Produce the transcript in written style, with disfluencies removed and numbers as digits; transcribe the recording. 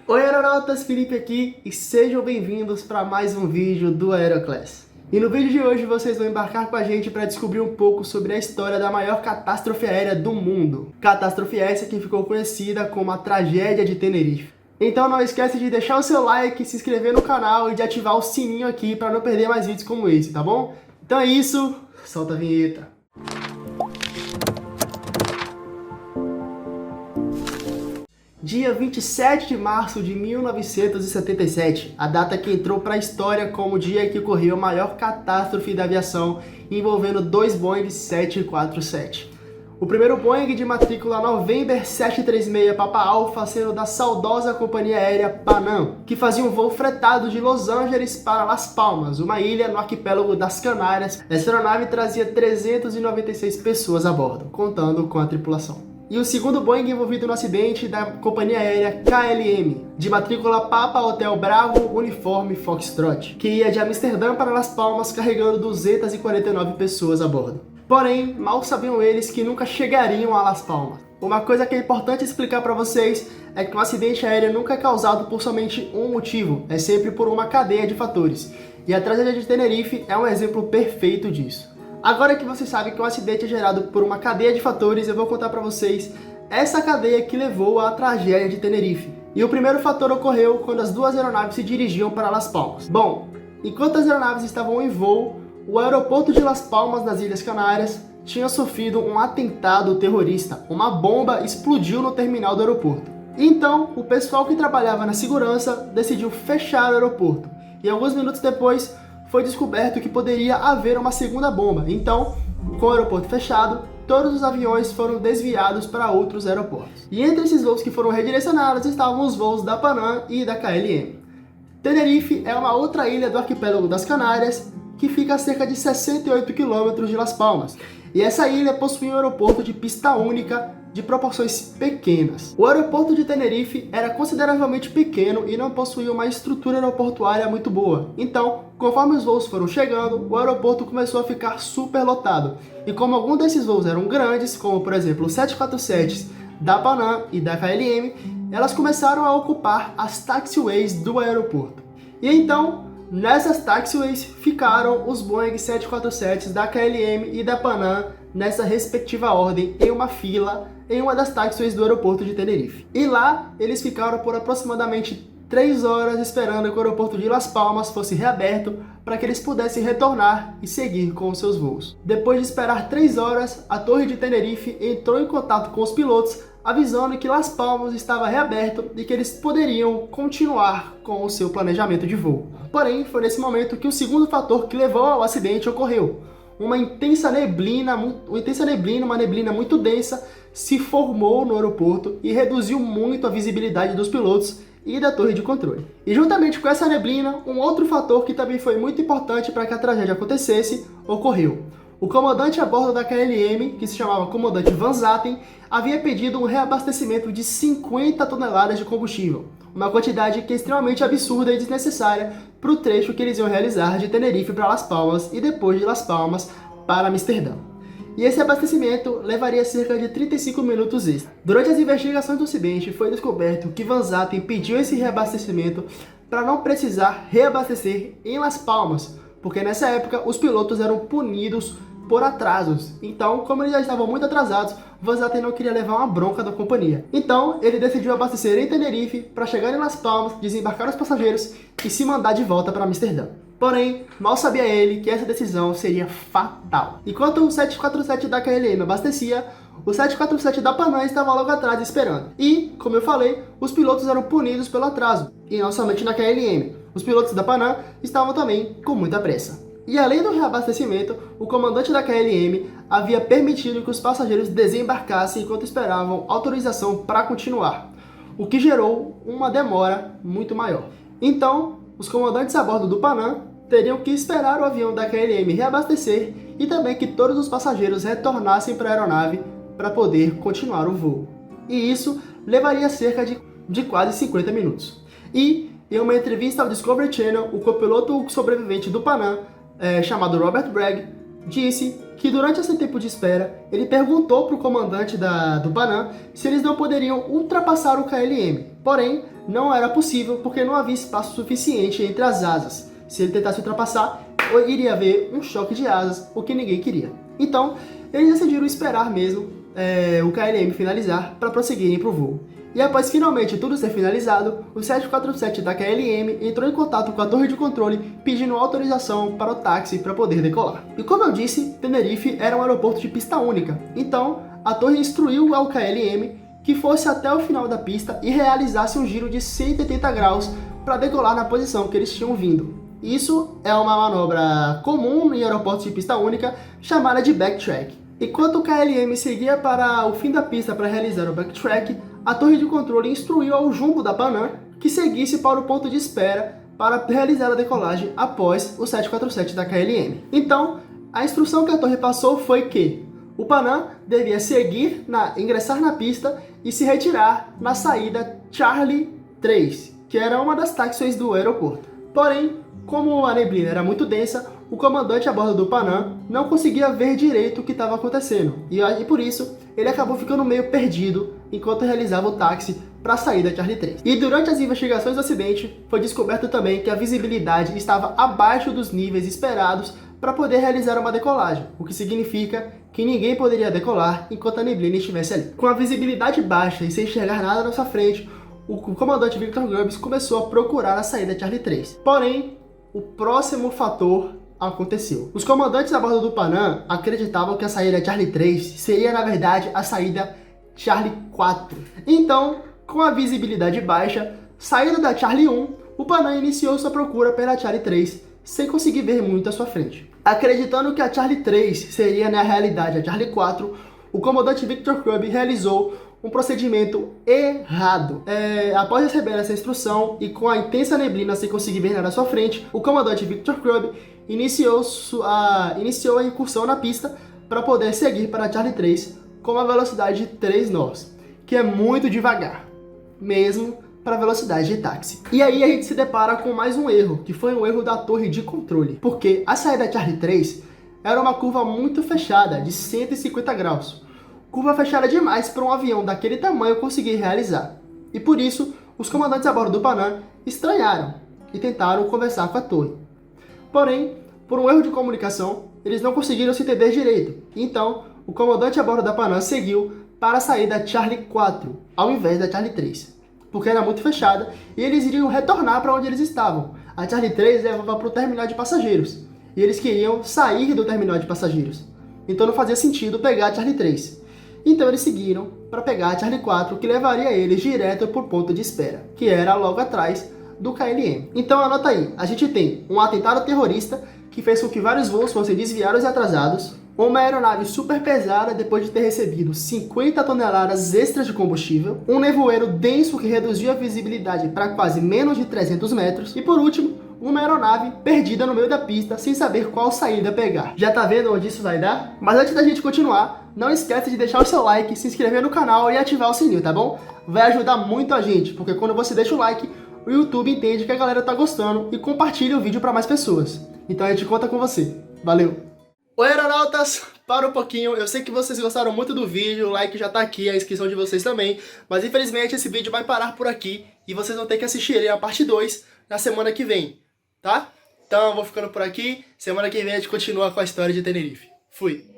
Oi aeronautas, Felipe aqui e sejam bem-vindos para mais um vídeo do Aeroclass. E no vídeo de hoje vocês vão embarcar com a gente para descobrir um pouco sobre a história da maior catástrofe aérea do mundo. Catástrofe essa que ficou conhecida como a Tragédia de Tenerife. Então não esquece de deixar o seu like, se inscrever no canal e de ativar o sininho aqui para não perder mais vídeos como esse, tá bom? Então é isso, solta a vinheta. Dia 27 de março de 1977, a data que entrou para a história como o dia que ocorreu a maior catástrofe da aviação, envolvendo dois Boeing 747. O primeiro Boeing de matrícula November 736 Papa Alpha sendo da saudosa companhia aérea Panam, que fazia um voo fretado de Los Angeles para Las Palmas, uma ilha no arquipélago das Canárias. Essa aeronave trazia 396 pessoas a bordo, contando com a tripulação. E o segundo Boeing envolvido no acidente da companhia aérea KLM, de matrícula Papa Hotel Bravo Uniforme Foxtrot, que ia de Amsterdã para Las Palmas carregando 249 pessoas a bordo. Porém, mal sabiam eles que nunca chegariam a Las Palmas. Uma coisa que é importante explicar para vocês é que um acidente aéreo nunca é causado por somente um motivo, é sempre por uma cadeia de fatores. E a tragédia de Tenerife é um exemplo perfeito disso. Agora que vocês sabem que um acidente é gerado por uma cadeia de fatores, eu vou contar para vocês essa cadeia que levou à tragédia de Tenerife. E o primeiro fator ocorreu quando as duas aeronaves se dirigiam para Las Palmas. Bom, enquanto as aeronaves estavam em voo, o aeroporto de Las Palmas, nas Ilhas Canárias, tinha sofrido um atentado terrorista. Uma bomba explodiu no terminal do aeroporto. Então, o pessoal que trabalhava na segurança decidiu fechar o aeroporto. E alguns minutos depois, foi descoberto que poderia haver uma segunda bomba. Então, com o aeroporto fechado, todos os aviões foram desviados para outros aeroportos. E entre esses voos que foram redirecionados estavam os voos da Panam e da KLM. Tenerife é uma outra ilha do arquipélago das Canárias que fica a cerca de 68 km de Las Palmas. E essa ilha possui um aeroporto de pista única de proporções pequenas. O aeroporto de Tenerife era consideravelmente pequeno e não possuía uma estrutura aeroportuária muito boa. Então, conforme os voos foram chegando, o aeroporto começou a ficar superlotado. E como alguns desses voos eram grandes, como por exemplo os 747s da Panam e da KLM, elas começaram a ocupar as taxiways do aeroporto. E então, nessas taxiways ficaram os Boeing 747s da KLM e da Panam nessa respectiva ordem em uma fila em uma das taxiways do aeroporto de Tenerife. E lá eles ficaram por aproximadamente 3 horas esperando que o aeroporto de Las Palmas fosse reaberto para que eles pudessem retornar e seguir com os seus voos. Depois de esperar 3 horas, a torre de Tenerife entrou em contato com os pilotos avisando que Las Palmas estava reaberto e que eles poderiam continuar com o seu planejamento de voo. Porém, foi nesse momento que o segundo fator que levou ao acidente ocorreu. Uma neblina muito densa se formou no aeroporto e reduziu muito a visibilidade dos pilotos e da torre de controle. E juntamente com essa neblina, um outro fator que também foi muito importante para que a tragédia acontecesse, ocorreu. O comandante a bordo da KLM, que se chamava comandante Van Zaten, havia pedido um reabastecimento de 50 toneladas de combustível, uma quantidade que é extremamente absurda e desnecessária para o trecho que eles iam realizar de Tenerife para Las Palmas e depois de Las Palmas para Amsterdã. E esse abastecimento levaria cerca de 35 minutos extra. Durante as investigações do acidente, foi descoberto que Van Zaten pediu esse reabastecimento para não precisar reabastecer em Las Palmas, porque nessa época os pilotos eram punidos por atrasos. Então, como eles já estavam muito atrasados, Van Zaten não queria levar uma bronca da companhia. Então, ele decidiu abastecer em Tenerife para chegar em Las Palmas, desembarcar os passageiros e se mandar de volta para Amsterdã. Porém, mal sabia ele que essa decisão seria fatal. Enquanto o 747 da KLM abastecia, o 747 da Panam estava logo atrás esperando. E, como eu falei, os pilotos eram punidos pelo atraso. E não somente na KLM. Os pilotos da Panam estavam também com muita pressa. E além do reabastecimento, o comandante da KLM havia permitido que os passageiros desembarcassem enquanto esperavam autorização para continuar, o que gerou uma demora muito maior. Então, os comandantes a bordo do Panam teriam que esperar o avião da KLM reabastecer e também que todos os passageiros retornassem para a aeronave para poder continuar o voo. E isso levaria cerca de quase 50 minutos. E, em uma entrevista ao Discovery Channel, o copiloto sobrevivente do Panam, chamado Robert Bragg, disse que durante esse tempo de espera, ele perguntou para o comandante do Panam se eles não poderiam ultrapassar o KLM. Porém, não era possível porque não havia espaço suficiente entre as asas. Se ele tentasse ultrapassar, iria haver um choque de asas, o que ninguém queria. Então, eles decidiram esperar mesmo o KLM finalizar para prosseguirem para o voo. E após finalmente tudo ser finalizado, o 747 da KLM entrou em contato com a torre de controle pedindo autorização para o táxi para poder decolar. E como eu disse, Tenerife era um aeroporto de pista única, então a torre instruiu ao KLM que fosse até o final da pista e realizasse um giro de 180 graus para decolar na posição que eles tinham vindo. Isso é uma manobra comum em aeroportos de pista única chamada de backtrack. Enquanto o KLM seguia para o fim da pista para realizar o backtrack, a torre de controle instruiu ao jumbo da Panam que seguisse para o ponto de espera para realizar a decolagem após o 747 da KLM. Então, a instrução que a torre passou foi que o Panam devia ingressar na pista e se retirar na saída Charlie 3, que era uma das taxiways do aeroporto. Porém, como a neblina era muito densa, o comandante a bordo do Panam não conseguia ver direito o que estava acontecendo, e por isso ele acabou ficando meio perdido enquanto realizava o táxi para a saída Charlie 3. E durante as investigações do acidente, foi descoberto também que a visibilidade estava abaixo dos níveis esperados para poder realizar uma decolagem, o que significa que ninguém poderia decolar enquanto a neblina estivesse ali. Com a visibilidade baixa e sem enxergar nada na sua frente, o comandante Victor Grubbs começou a procurar a saída Charlie 3. Porém, o próximo fator aconteceu. Os comandantes a bordo do Panam acreditavam que a saída Charlie 3 seria, na verdade, a saída Charlie 4. Então, com a visibilidade baixa, saída da Charlie 1, o Panam iniciou sua procura pela Charlie 3, sem conseguir ver muito à sua frente. Acreditando que a Charlie 3 seria, na realidade, a Charlie 4, o comandante Victor Grubbs realizou um procedimento errado. Após receber essa instrução e com a intensa neblina sem conseguir ver nada à sua frente, o comandante Victor Grubbs iniciou a incursão na pista para poder seguir para a Charlie 3 com uma velocidade de 3 nós, que é muito devagar, mesmo para a velocidade de táxi. E aí a gente se depara com mais um erro, que foi um erro da torre de controle, porque a saída Charlie 3 era uma curva muito fechada, de 150 graus. Curva fechada demais para um avião daquele tamanho conseguir realizar. E por isso, os comandantes a bordo do Panam estranharam e tentaram conversar com a torre. Porém, por um erro de comunicação, eles não conseguiram se entender direito. Então, o comandante a bordo da Panam seguiu para a saída Charlie 4, ao invés da Charlie 3, porque era muito fechada e eles iriam retornar para onde eles estavam. A Charlie 3 levava para o terminal de passageiros e eles queriam sair do terminal de passageiros. Então não fazia sentido pegar a Charlie 3. Então eles seguiram para pegar a Charlie 4, que levaria eles direto para o ponto de espera, que era logo atrás do KLM. Então anota aí, a gente tem um atentado terrorista que fez com que vários voos fossem desviados e atrasados, uma aeronave super pesada depois de ter recebido 50 toneladas extras de combustível, um nevoeiro denso que reduziu a visibilidade para quase menos de 300 metros e, por último, uma aeronave perdida no meio da pista sem saber qual saída pegar. Já tá vendo onde isso vai dar? Mas antes da gente continuar, não esquece de deixar o seu like, se inscrever no canal e ativar o sininho, tá bom? Vai ajudar muito a gente, porque quando você deixa o like, o YouTube entende que a galera tá gostando e compartilha o vídeo para mais pessoas. Então a gente conta com você. Valeu! Oi, aeronautas! Para um pouquinho, eu sei que vocês gostaram muito do vídeo, o like já tá aqui, a inscrição de vocês também, mas infelizmente esse vídeo vai parar por aqui e vocês vão ter que assistir ele a parte 2 na semana que vem, tá? Então eu vou ficando por aqui, semana que vem a gente continua com a história de Tenerife. Fui!